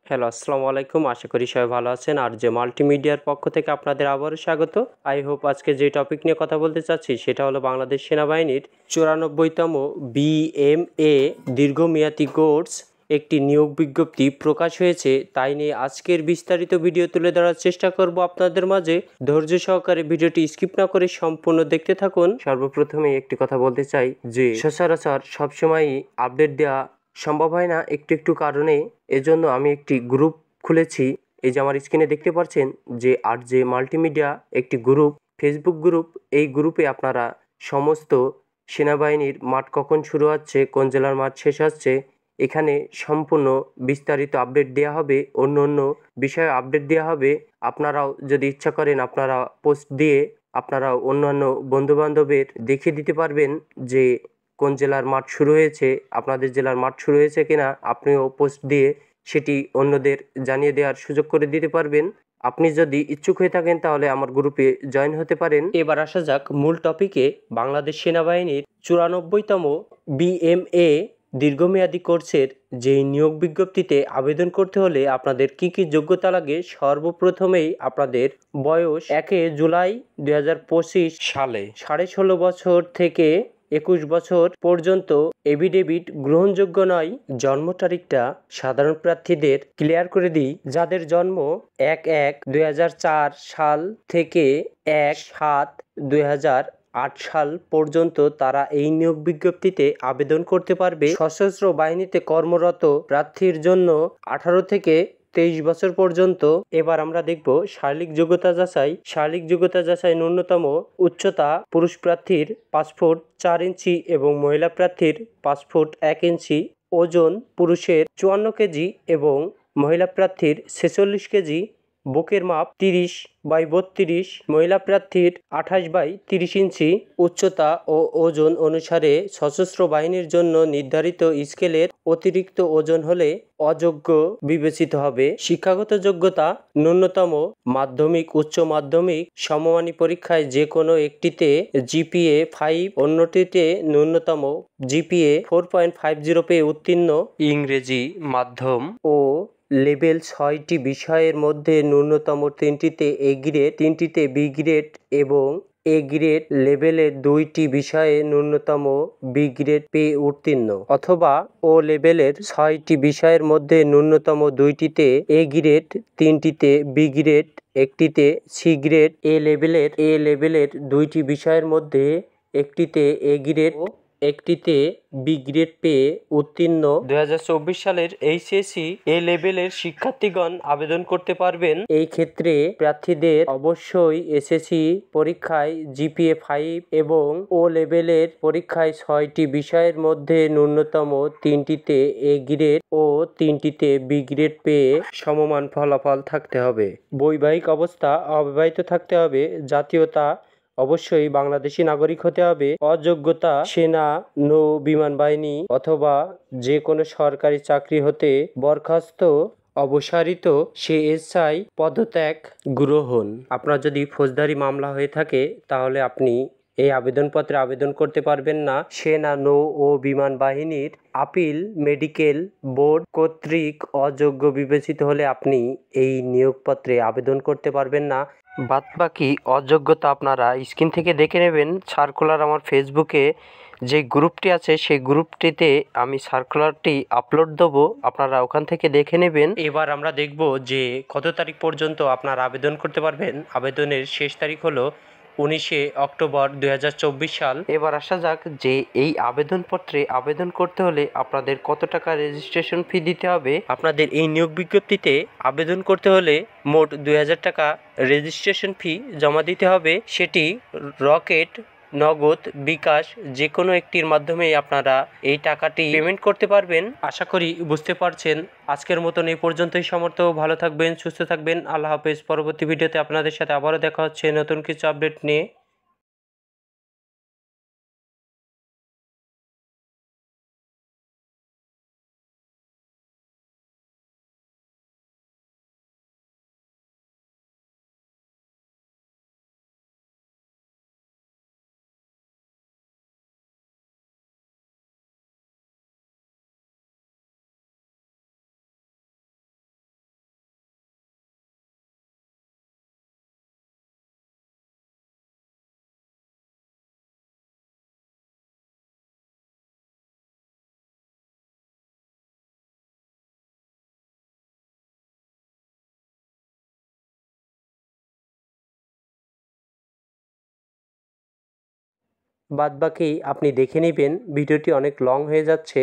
Hello, আসসালামু আলাইকুম। আশা করি সবাই ভালো আছেন। আর যে মাল্টিমিডিয়ার পক্ষ থেকে আপনাদের আবারও স্বাগত। আই হোপ আজকে যে টপিক নিয়ে কথা বলতে চাচ্ছি সেটা হলো বাংলাদেশ সেনাবাহিনীর 94তম বিএমএ দীর্ঘমেয়াদী কোর্স একটি নিয়োগ বিজ্ঞপ্তি প্রকাশ হয়েছে। তাই নিয়ে আজকের বিস্তারিত ভিডিও তুলে ধরার চেষ্টা করব আপনাদের মাঝে। ধৈর্য সহকারে ভিডিওটি স্কিপ না করে সম্পূর্ণ দেখতে থাকুন। সর্বপ্রথমে একটি কথা বলতে চাই যে সচরাচর সবসময়ই আপডেট দেওয়া সম্ভব হয় না একটু একটু কারণে। এজন্য আমি একটি গ্রুপ খুলেছি। এই যে আমার স্ক্রিনে দেখতে পাচ্ছেন যে যে মাল্টিমিডিয়া একটি গ্রুপ, ফেসবুক গ্রুপ। এই গ্রুপে আপনারা সমস্ত সেনাবাহিনীর মাঠ কখন শুরু হচ্ছে, কোন জেলার মাঠ শেষ হচ্ছে, এখানে সম্পূর্ণ বিস্তারিত আপডেট দেওয়া হবে, অন্য অন্য বিষয়ে আপডেট দেওয়া হবে। আপনারাও যদি ইচ্ছা করেন আপনারা পোস্ট দিয়ে আপনারা অন্যান্য বন্ধুবান্ধবের দেখিয়ে দিতে পারবেন যে কোন জেলার মাঠ শুরু হয়েছে, আপনাদের জেলার মাঠ শুরু হয়েছে কিনা আপনিও পোস্ট দিয়ে সেটি অন্যদের জানিয়ে দেওয়ার সুযোগ করে দিতে পারবেন। আপনি যদি ইচ্ছুক হয়ে থাকেন তাহলে আমার গ্রুপে জয়েন হতে পারেন। এবার আসা যাক মূল টপিকে। বাংলাদেশ সেনাবাহিনীর 94তম বিএমএ দীর্ঘমেয়াদী কোর্সের যেই নিয়োগ বিজ্ঞপ্তিতে আবেদন করতে হলে আপনাদের কি কি যোগ্যতা লাগে। সর্বপ্রথমেই আপনাদের বয়স 1 জুলাই 2025 সালে 16.5 বছর থেকে 21 বছর পর্যন্ত এফিডেভিট গ্রহণযোগ্য নয়। জন্ম তারিখটা সাধারণ প্রার্থীদের ক্লিয়ার করে দিই। যাদের জন্ম 1/1/2004 সাল থেকে 1/7/2008 সাল পর্যন্ত তারা এই নিয়োগ বিজ্ঞপ্তিতে আবেদন করতে পারবে। সশস্ত্র বাহিনীতে কর্মরত প্রার্থীর জন্য 18 থেকে 23 বছর পর্যন্ত। এবার আমরা দেখব শারীরিক যোগ্যতা যাচাই। শারীরিক যোগ্যতা যাচাই ন্যূনতম উচ্চতা পুরুষ প্রার্থীর 5 ফুট 4 ইঞ্চি এবং মহিলা প্রার্থীর 5 ফুট 1 ইঞ্চি। ওজন পুরুষের 54 কেজি এবং মহিলা প্রার্থীর 46 কেজি। বুকের মাপ 30/32, মহিলা প্রার্থীর 28/30 ইঞ্চি। উচ্চতা ও ওজন অনুসারে সশস্ত্র বাহিনীর জন্য নির্ধারিত স্কেলের অতিরিক্ত ওজন হলে অযোগ্য বিবেচিত হবে। শিক্ষাগত যোগ্যতা ন্যূনতম মাধ্যমিক, উচ্চ মাধ্যমিক সমমানী পরীক্ষায় যে কোনো একটিতে জিপিএ 5, অন্যটিতে ন্যূনতম জিপিএ 4.50 পেয়ে উত্তীর্ণ। ইংরেজি মাধ্যম ও লেভেল 6টি বিষয়ের মধ্যে ন্যূনতম 3টিতে এ গ্রেড, 3টিতে বি গ্রেড এবং এ গ্রেড লেভেলের 2টি বিষয়ে ন্যূনতম বি গ্রেড পেয়ে উত্তীর্ণ, অথবা ও লেভেলের 6টি বিষয়ের মধ্যে ন্যূনতম 2টিতে এ গ্রেড, 3টিতে বি গ্রেড, একটিতে সি গ্রেড। এ লেভেলের 2টি বিষয়ের মধ্যে একটিতে এ গ্রেড ও একটিতে বি গ্রেড পেয়ে উত্তীর্ণ 2024 সালের এইচএসসি এ লেভেলের শিক্ষার্থীগণ আবেদন করতে পারবেন। এই ক্ষেত্রে প্রার্থীদের অবশ্যই এসএসসি পরীক্ষায় জিপিএ 5 এবং ও লেভেলের পরীক্ষায় 6টি বিষয়ের মধ্যে ন্যূনতম 3টিতে এ গ্রেড ও 3টিতে বি গ্রেড পেয়ে সমমান ফলাফল থাকতে হবে। বৈবাহিক অবস্থা অবিবাহিত থাকতে হবে। জাতীয়তা অবশ্যই বাংলাদেশি নাগরিক হতে হবে। অযোগ্যতা সেনা, নৌ বিমান বাহিনী অথবা যে কোনো সরকারি চাকরি হতে বরখাস্ত, অবসারিত, সিএসআই পদত্যাগ গ্রহণ। আপনার যদি ফৌজদারি মামলা হয়ে থাকে তাহলে আপনি এই আবেদনপত্রে আবেদন করতে পারবেন না। সেনা, নৌ ও বিমান বাহিনীর আপিল মেডিকেল বোর্ড কর্তৃক অযোগ্য বিবেচিত হলে আপনি এই নিয়োগপত্রে আবেদন করতে পারবেন না। বাদবাকি অযোগ্যতা আপনারা স্ক্রিন থেকে দেখে নেবেন। সার্কুলার আমার ফেসবুকে যে গ্রুপটি আছে সেই গ্রুপটিতে আমি সার্কুলারটি আপলোড দেবো, আপনারা ওখান থেকে দেখে নেবেন। এবার আমরা দেখব যে কত তারিখ পর্যন্ত আপনারা আবেদন করতে পারবেন। আবেদনের শেষ তারিখ হলো 19 অক্টোবর 2024 সাল। এবার আসা যাক যে এই আবেদনপত্রে আবেদন করতে হলে আপনাদের কত টাকা রেজিস্ট্রেশন ফি দিতে হবে। আপনাদের এই নিয়োগ বিজ্ঞপ্তিতে আবেদন করতে হলে মোট 2000 টাকা রেজিস্ট্রেশন ফি জমা দিতে হবে। সেটি রকেট, নগদ, বিকাশ যে কোনো একটির মাধ্যমেই আপনারা এই টাকাটি পেমেন্ট করতে পারবেন। আশা করি বুঝতে পারছেন। আজকের মতন এই পর্যন্তই সমর্থ। ভালো থাকবেন, সুস্থ থাকবেন। আল্লাহ হাফেজ। পরবর্তী ভিডিওতে আপনাদের সাথে আবারও দেখা হচ্ছে নতুন কিছু আপডেট নিয়ে। বাদবাকি আপনি দেখে নেবেন, ভিডিওটি অনেক লং হয়ে যাচ্ছে।